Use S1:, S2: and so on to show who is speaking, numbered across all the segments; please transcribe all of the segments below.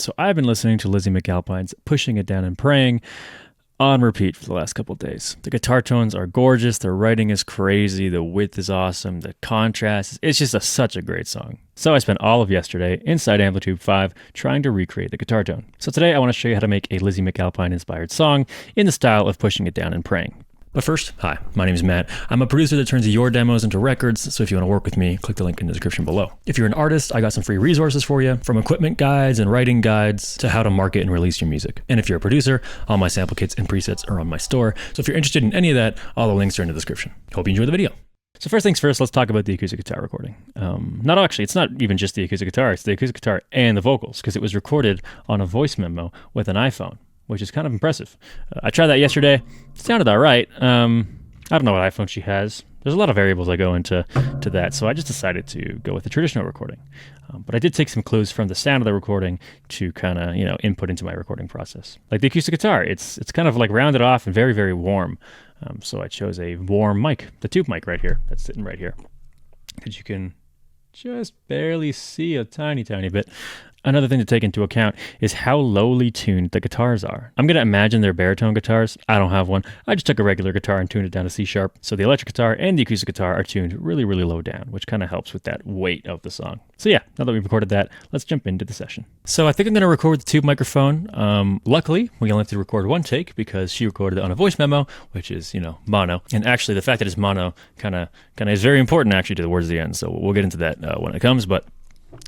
S1: So I've been listening to Lizzy McAlpine's Pushing It Down and Praying on repeat for the last couple of days. The guitar tones are gorgeous, the writing is crazy, the width is awesome, the contrast, it's just such a great song. So I spent all of yesterday inside Amplitude 5 trying to recreate the guitar tone. So today I want to show you how to make a Lizzy McAlpine inspired song in the style of Pushing It Down and Praying. But first, hi, my name is Matt. I'm a producer that turns your demos into records, so if you want to work with me, click the link in the description below. If you're an artist, I got some free resources for you, from equipment guides and writing guides to how to market and release your music. And if you're a producer, all my sample kits and presets are on my store, so if you're interested in any of that, all the links are in the description. Hope you enjoy the video. So first things first, let's talk about the acoustic guitar recording. It's not even just the acoustic guitar, it's the acoustic guitar and the vocals, because it was recorded on a voice memo with an iPhone, which is kind of impressive. I tried that yesterday. It sounded all right. I don't know what iPhone she has. There's a lot of variables that go into that, so I just decided to go with the traditional recording. But I did take some clues from the sound of the recording to kind of, input into my recording process. Like the acoustic guitar, it's kind of like rounded off and very, very warm. So I chose a warm mic, the tube mic right here, that's sitting right here, because you can just barely see a tiny, tiny bit. Another thing to take into account is how lowly tuned the guitars are. I'm going to imagine they're baritone guitars. I don't have one. I just took a regular guitar and tuned it down to C sharp. So the electric guitar and the acoustic guitar are tuned really, really low down, which kind of helps with that weight of the song. So yeah, now that we've recorded that, let's jump into the session. So I think I'm going to record with the tube microphone. Luckily, we only have to record one take because she recorded it on a voice memo, which is, mono. And actually the fact that it's mono kind of is very important actually towards the end. So we'll get into that when it comes, but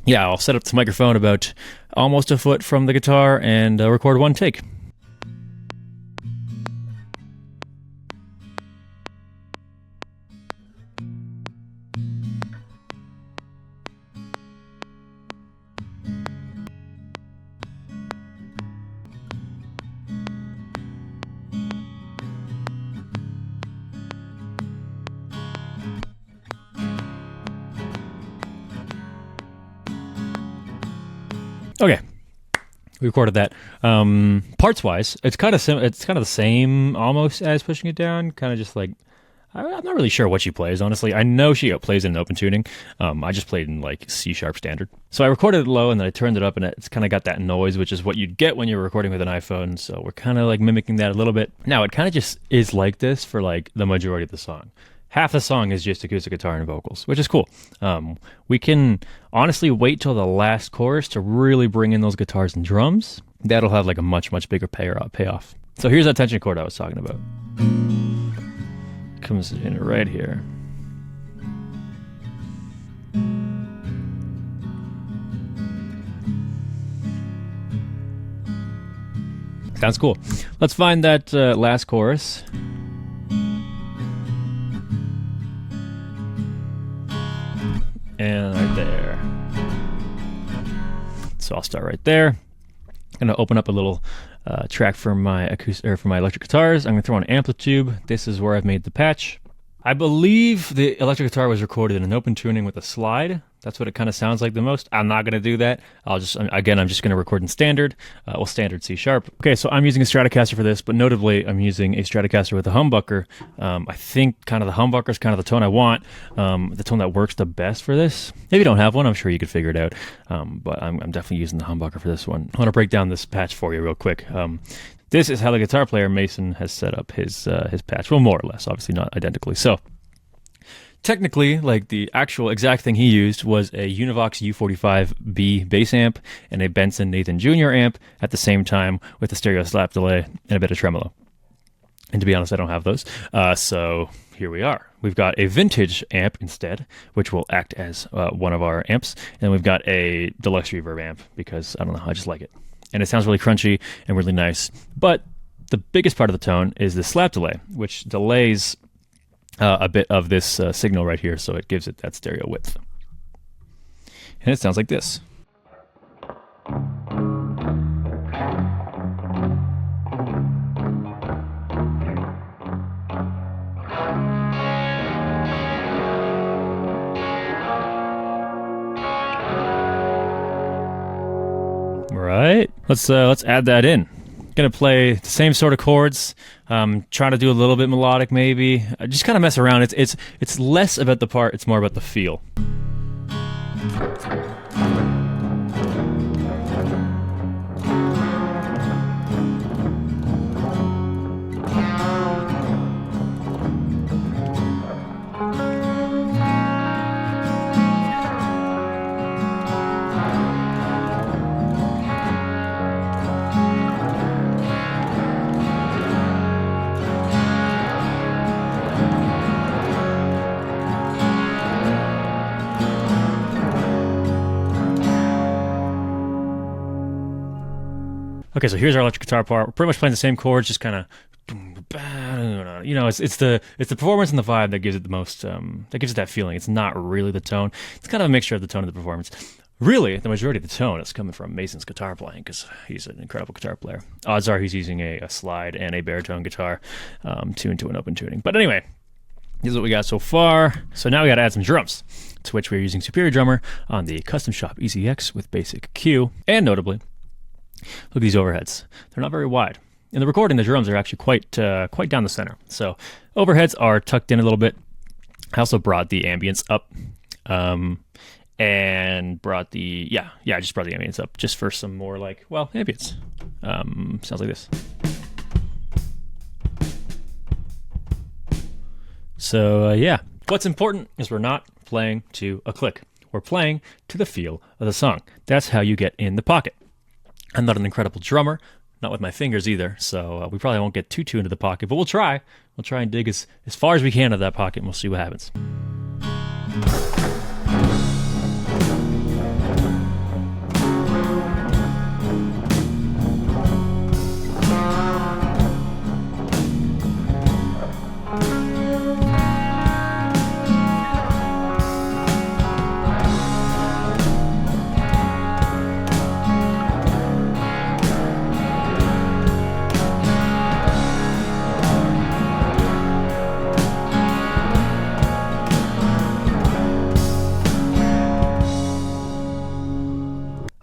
S1: yeah, I'll set up the microphone about almost a foot from the guitar and record one take. Okay, we recorded that. Parts wise, it's kind of the same almost as Pushing It Down. Kind of just like, I'm not really sure what she plays, honestly. I know she plays in an open tuning. I just played in like C sharp standard. So I recorded it low and then I turned it up, and it's kind of got that noise, which is what you'd get when you're recording with an iPhone. So we're kind of like mimicking that a little bit. Now it kind of just is like this for like the majority of the song. Half the song is just acoustic guitar and vocals, which is cool. We can honestly wait till the last chorus to really bring in those guitars and drums. That'll have like a much, much bigger payoff. So here's that tension chord I was talking about. Comes in right here. Sounds cool. Let's find that last chorus. And right there. So I'll start right there. I'm gonna open up a little track for my electric guitars. I'm gonna throw on Amplitude. This is where I've made the patch. I believe the electric guitar was recorded in an open tuning with a slide. That's what it kind of sounds like the most. I'm not gonna do that. I'm just gonna record in standard, standard C sharp. Okay, so I'm using a Stratocaster for this, but notably I'm using a Stratocaster with a humbucker. I think kind of the humbucker is kind of the tone I want, the tone that works the best for this. If you don't have one, I'm sure you could figure it out, but I'm definitely using the humbucker for this one. I want to break down this patch for you real quick. This is how the guitar player Mason has set up his patch. Well, more or less, obviously not identically. So technically, like the actual exact thing he used was a Univox U45B bass amp and a Benson Nathan Jr. amp at the same time with a stereo slap delay and a bit of tremolo. And to be honest, I don't have those. So here we are. We've got a vintage amp instead, which will act as one of our amps. And we've got a deluxe reverb amp because, I don't know, I just like it. And it sounds really crunchy and really nice. But the biggest part of the tone is the slap delay, which delays a bit of this signal right here, so it gives it that stereo width. And it sounds like this. Right, let's add that in. Gonna play the same sort of chords, trying to do a little bit melodic maybe. Just kind of mess around. It's less about the part, it's more about the feel. Okay, so here's our electric guitar part. We're pretty much playing the same chords, just kind of, it's the performance and the vibe that gives it the most, that gives it that feeling. It's not really the tone. It's kind of a mixture of the tone and the performance. Really, the majority of the tone is coming from Mason's guitar playing because he's an incredible guitar player. Odds are he's using a slide and a baritone guitar tuned to an open tuning. But anyway, this is what we got so far. So now we got to add some drums, to which we're using Superior Drummer on the Custom Shop EZX with basic Q. And notably, look at these overheads. They're not very wide. In the recording, the drums are actually quite down the center. So overheads are tucked in a little bit. I also brought the ambience up. And brought the, I just brought the ambience up just for some more ambience. Sounds like this. So, what's important is we're not playing to a click. We're playing to the feel of the song. That's how you get in the pocket. I'm not an incredible drummer, not with my fingers either, so we probably won't get too into the pocket, but we'll try. We'll try and dig as far as we can out of that pocket, and we'll see what happens.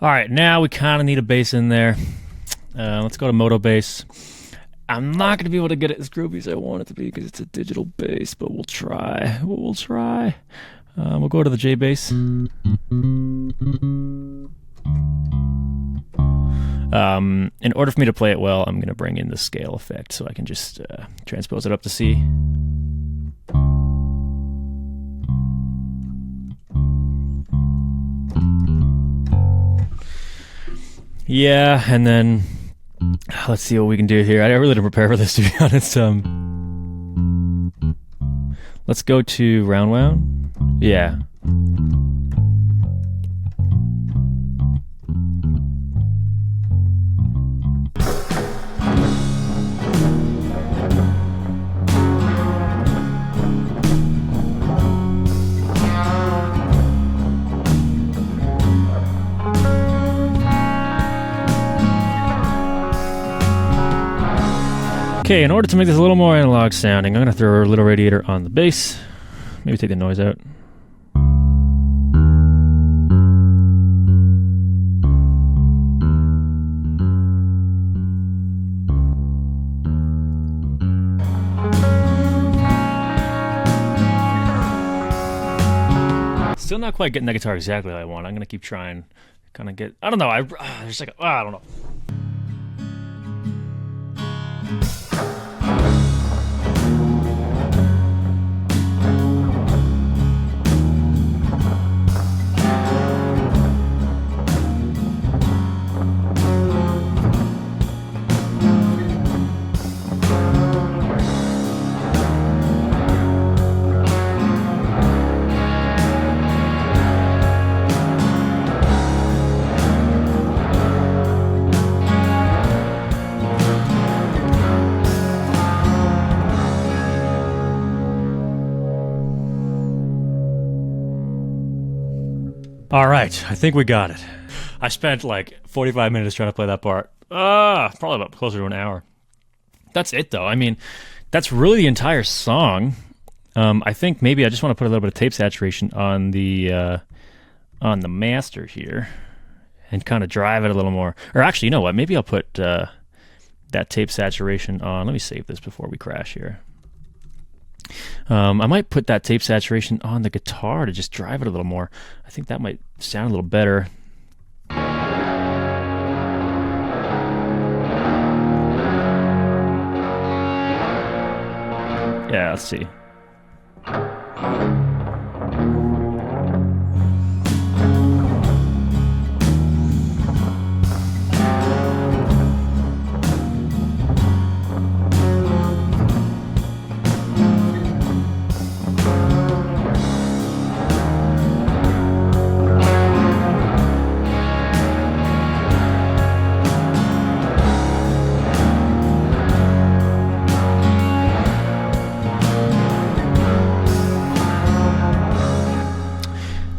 S1: All right, now we kind of need a bass in there. Let's go to Moto Bass. I'm not going to be able to get it as groovy as I want it to be because it's a digital bass, but we'll try. We'll try. We'll go to the J bass. In order for me to play it well, I'm going to bring in the scale effect so I can just transpose it up to C. Yeah, and then let's see what we can do here. I really didn't prepare for this, to be honest. Let's go to round wound. Yeah. Okay, in order to make this a little more analog sounding, I'm going to throw a little radiator on the bass. Maybe take the noise out. Still not quite getting that guitar exactly how I want. I'm going to keep trying. Kind of get, I don't know. I don't know. All right, I think we got it. I spent like 45 minutes trying to play that part. Probably about closer to an hour. That's it, though. I mean, that's really the entire song. I think maybe I just want to put a little bit of tape saturation on the master here and kind of drive it a little more. Or actually, you know what? Maybe I'll put that tape saturation on. Let me save this before we crash here. I might put that tape saturation on the guitar to just drive it a little more. I think that might sound a little better. Yeah, let's see.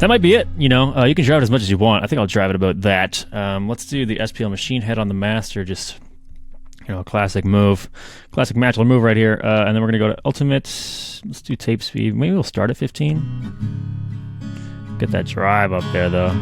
S1: that might be it. You know, you can drive it as much as you want. I think I'll drive it about that. Let's do the SPL machine head on the master. Just, you know, a classic move, classic matchler move right here. And then we're gonna go to ultimate. Let's do tape speed. Maybe we'll start at 15. Get that drive up there though.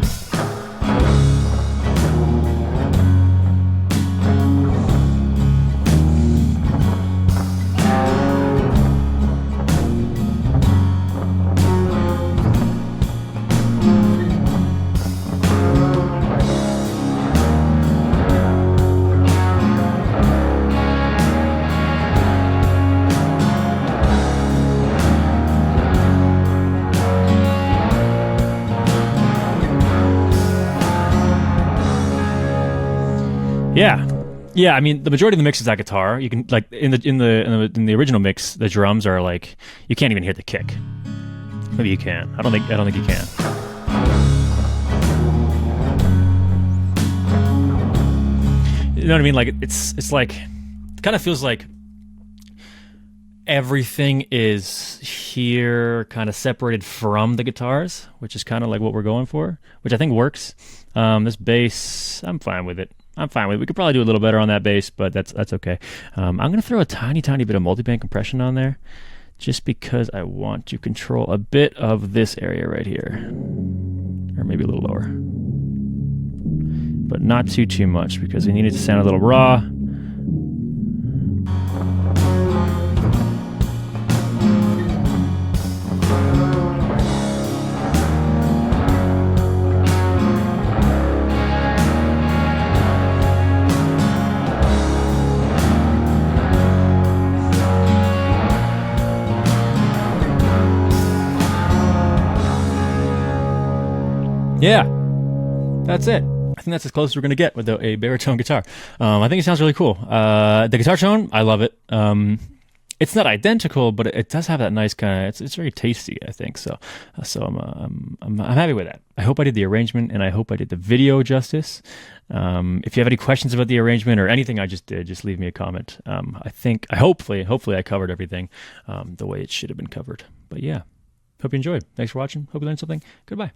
S1: Yeah. I mean, the majority of the mix is that guitar. You can like in the original mix, the drums are like you can't even hear the kick. Maybe you can. I don't think you can. You know what I mean? Like it's like it kind of feels like everything is here, kind of separated from the guitars, which is kind of like what we're going for, which I think works. This bass, I'm fine with it. We could probably do a little better on that bass, but that's okay. I'm going to throw a tiny bit of multiband compression on there just because I want to control a bit of this area right here. Or maybe a little lower. But not too much because we need it to sound a little raw. Yeah, that's it. I think that's as close as we're going to get with a baritone guitar. I think it sounds really cool. The guitar tone, I love it. It's not identical, but it does have that nice kind of. It's very tasty, I think. So I'm happy with that. I hope I did the arrangement, and I hope I did the video justice. If you have any questions about the arrangement or anything I just did, just leave me a comment. Hopefully I covered everything the way it should have been covered. But yeah, hope you enjoyed. Thanks for watching. Hope you learned something. Goodbye.